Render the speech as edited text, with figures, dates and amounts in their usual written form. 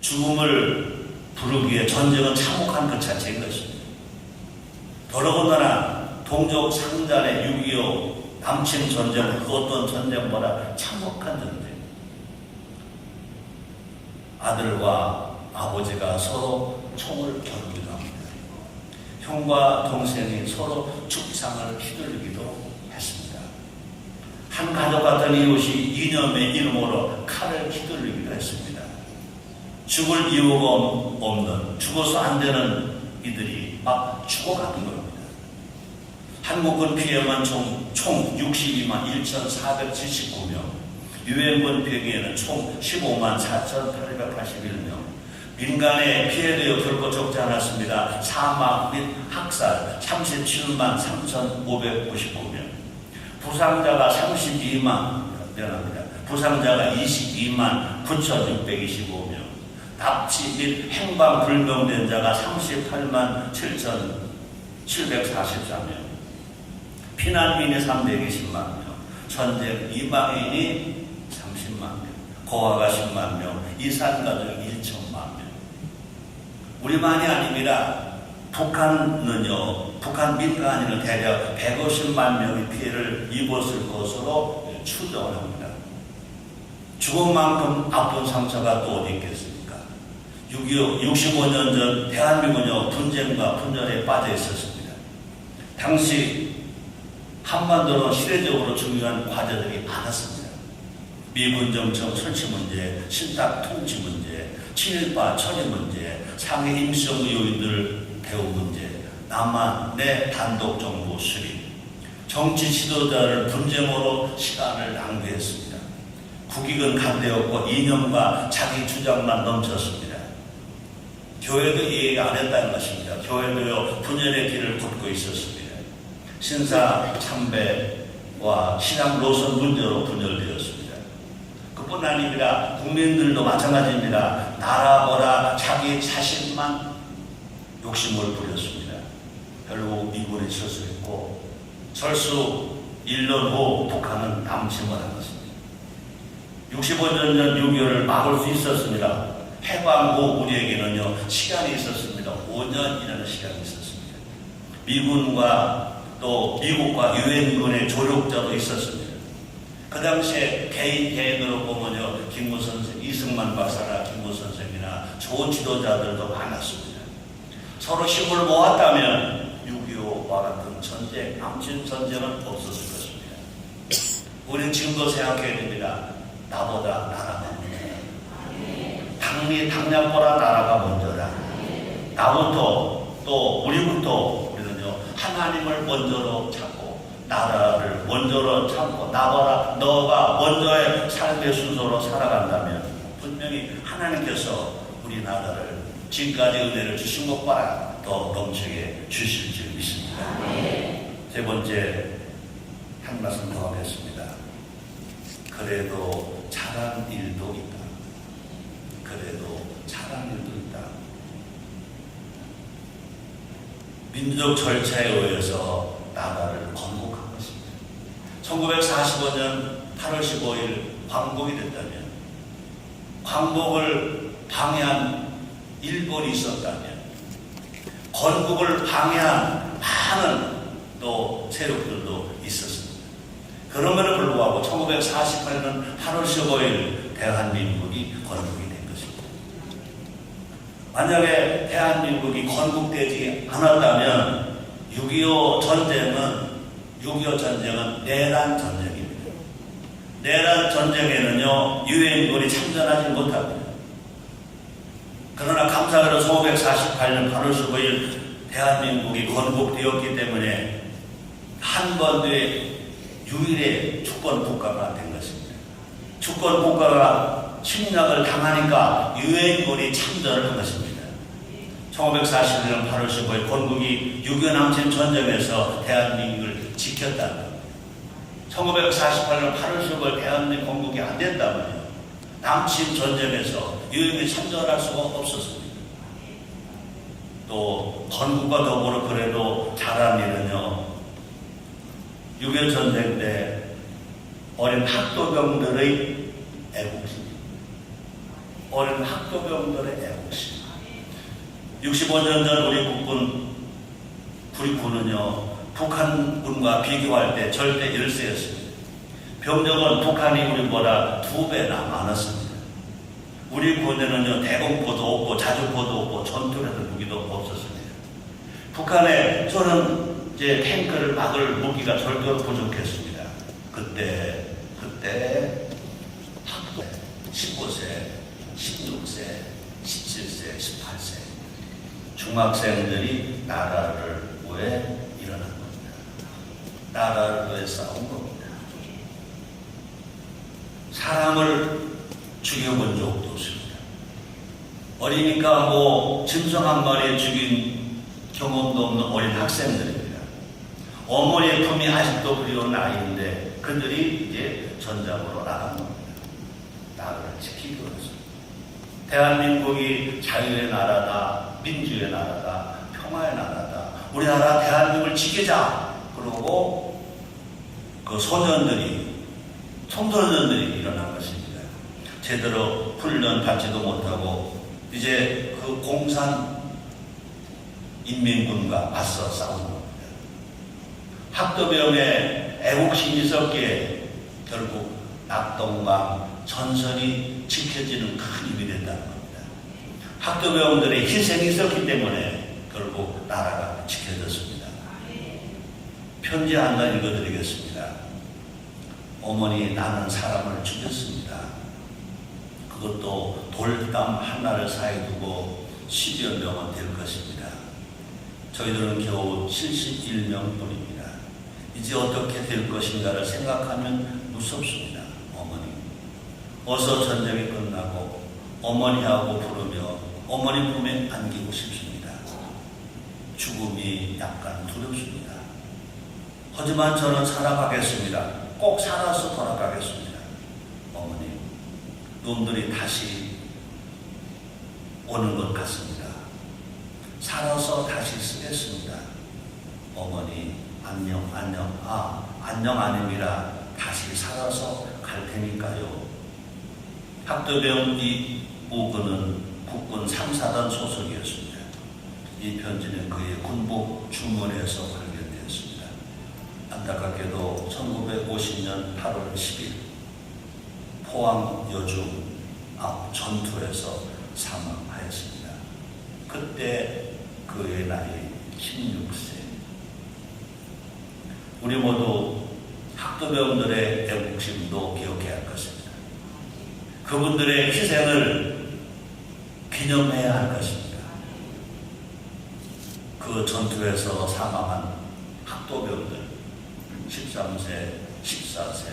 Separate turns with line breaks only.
죽음을 부르기에 전쟁은 참혹한 그 자체인 것입니다. 더러군다나 동족 상잔의 6.25 남침 전쟁, 그 어떤 전쟁보다 참혹한 전쟁. 아들과 아버지가 서로 총을 겨루기도 합니다. 형과 동생이 서로 죽상을 휘둘리기도 했습니다. 한 가족 같은 이웃이 이념의 이름으로 칼을 휘둘리기도 했습니다. 죽을 이유가 없는, 죽어서 안 되는 이들이 막 죽어가는 겁니다. 한국군 피해만 총 62만 1,479명, 유엔군 피해에는 총 15만 4,881명, 민간에 피해되어 결코 적지 않았습니다. 사망 및 학살 37만 3,599명, 부상자가 32만, 부상자가 22만 9,625명, 납치 및 행방 불명된 자가 38만 7,744명, 피난민이 320만 명, 전쟁 이방인이 30만 명, 고아가 10만 명, 이산가족 1천만 명. 우리만이 아닙니다. 북한 민간인은 대략 150만 명의 피해를 입었을 것으로 추정을 합니다. 죽음만큼 아픈 상처가 또 어디 있겠습니까? 65년 전 대한민국은 분쟁과 분열에 빠져 있었습니다. 당시 한반도는 시대적으로 중요한 과제들이 많았습니다. 미군 정청 설치 문제, 신탁 통치 문제, 친일파 처리 문제, 상해 임시정부 요인들 대우 문제, 남한 내 단독 정부 수립, 정치 지도자를 분쟁으로 시간을 낭비했습니다. 국익은 간대였고 이념과 자기 주장만 넘쳤습니다. 교회도 이 얘기 안 했다는 것입니다. 교회도요 분열의 길을 걷고 있었습니다. 신사 참배와 신앙 노선 문제로 분열되었습니다. 그뿐 아닙니다. 국민들도 마찬가지입니다. 나라보다 자기 자신만 욕심을 부렸습니다. 결국 미군이 철수했고 철수 1년 후 북한은 남침을 한 것입니다. 65년 전 6.25를 막을 수 있었습니다. 해방 후 우리에게는요 시간이 있었습니다. 5년이라는 시간이 있었습니다. 미군과 또 미국과 유엔군의 조력자도 있었습니다. 그 당시에 개인으로 보면요 김구 선생, 이승만 박사나 김구 선생이나 좋은 지도자들도 많았습니다. 서로 힘을 모았다면 6.25와 같은 전쟁, 남침 전쟁은 없었을 것입니다. 우리는 지금도 생각해야 됩니다. 나보다 나라가 먼저다. 당략보다 나라가 먼저다. 나부터 또 우리부터 하나님을 먼저로 찾고 나라를 먼저로 찾고 나보다 너가 먼저의 삶의 순서로 살아간다면 분명히 하나님께서 우리나라를 지금까지 은혜를 주신 것보다 더 넘치게 주실 줄 믿습니다. 세 번째 한 말씀 더 하겠습니다. 그래도 잘한 일도 있다. 그래도 잘한 일도 있다. 민족 절차에 의해서 나라를 건국한 것입니다. 1945년 8월 15일 광복이 됐다면, 광복을 방해한 일본이 있었다면, 건국을 방해한 많은 또 세력들도 있었습니다. 그럼에도 불구하고 1948년 8월 15일 대한민국이 건국이 된 것입니다. 만약에 대한민국이 건국되지 않았다면 6.25 전쟁은 내란 전쟁입니다. 내란 전쟁에는요 유엔군이 참전하지 못합니다. 그러나 감사하게도 1948년 8월 15일 대한민국이 건국되었기 때문에 한반도의 유일의 주권 국가가 된 것입니다. 주권 국가가 침략을 당하니까 유엔군이 참전을 한 것입니다. 1941년 8월 15일 건국이 6.25 남침 전쟁에서 대한민국을 지켰다면, 1948년 8월 15일 대한민국 건국이 안 된다면요 남침 전쟁에서 유엔군이 참전할 수가 없었습니다. 또 건국과 더불어 그래도 잘한 일은요 6.25 전쟁 때 어린 학도병들의 애국심, 어린 학도병들의 애국심. 65년 전 우리 군은요, 북한군과 비교할 때 절대 일세였습니다. 병력은 북한이 우리보다 2배나 많았습니다. 우리 군에는요, 대공포도 없고 자주포도 없고 전투라는 무기도 없었습니다. 북한에 저는 이제 탱크를 막을 무기가 절대로 부족했습니다. 그때 학도 15세, 16세, 17세, 18세 중학생들이 나라를 위해 일어난 겁니다. 나라를 위해 싸운 겁니다. 사람을 죽여본 적도 없습니다. 어리니까 뭐 짐승 한 마리 죽인 경험도 없는 어린 학생들입니다. 어머니의 품이 아직도 그리운 아이인데 그들이 이제 전장으로 나간 겁니다. 나라를 지키기 위해서. 대한민국이 자유의 나라다, 민주의 나라다, 평화의 나라다. 우리나라 대한민국을 지키자. 그러고 그 청소년들이 일어난 것입니다. 제대로 훈련 받지도 못하고 이제 그 공산 인민군과 맞서 싸우는 겁니다. 학도병에 애국심이 있었기에 결국 낙동강 전선이 지켜지는 큰 힘이 된다는 겁니다. 학도병들의 희생이 있었기 때문에 결국 나라가 지켜졌습니다. 편지 하나 읽어드리겠습니다. 어머니, 나는 사람을 죽였습니다. 그것도 돌담 하나를 사이 두고 10여 명은 될 것입니다. 저희들은 겨우 71명 뿐입니다. 이제 어떻게 될 것인가를 생각하면 무섭습니다. 어머니, 어서 전쟁이 끝나고 어머니하고 부르며 어머니 품에 안기고 싶습니다. 죽음이 약간 두렵습니다. 하지만 저는 살아가겠습니다. 꼭 살아서 돌아가겠습니다. 어머니, 놈들이 다시 오는 것 같습니다. 살아서 다시 쓰겠습니다. 어머니, 안녕. 안녕 아닙니다. 다시 살아서 갈 테니까요. 학도병 이무근은 국군 3사단 소속이었습니다. 이 편지는 그의 군복 주머니에서 발견되었습니다. 안타깝게도 1950년 8월 10일 포항 여중 앞 전투에서 사망하였습니다. 그때 그의 나이 16세. 우리 모두 학도병들의 애국심도 기억해야 할 것입니다. 그분들의 희생을 기념해야 할 것입니다. 그 전투에서 사망한 학도병들 13세, 14세,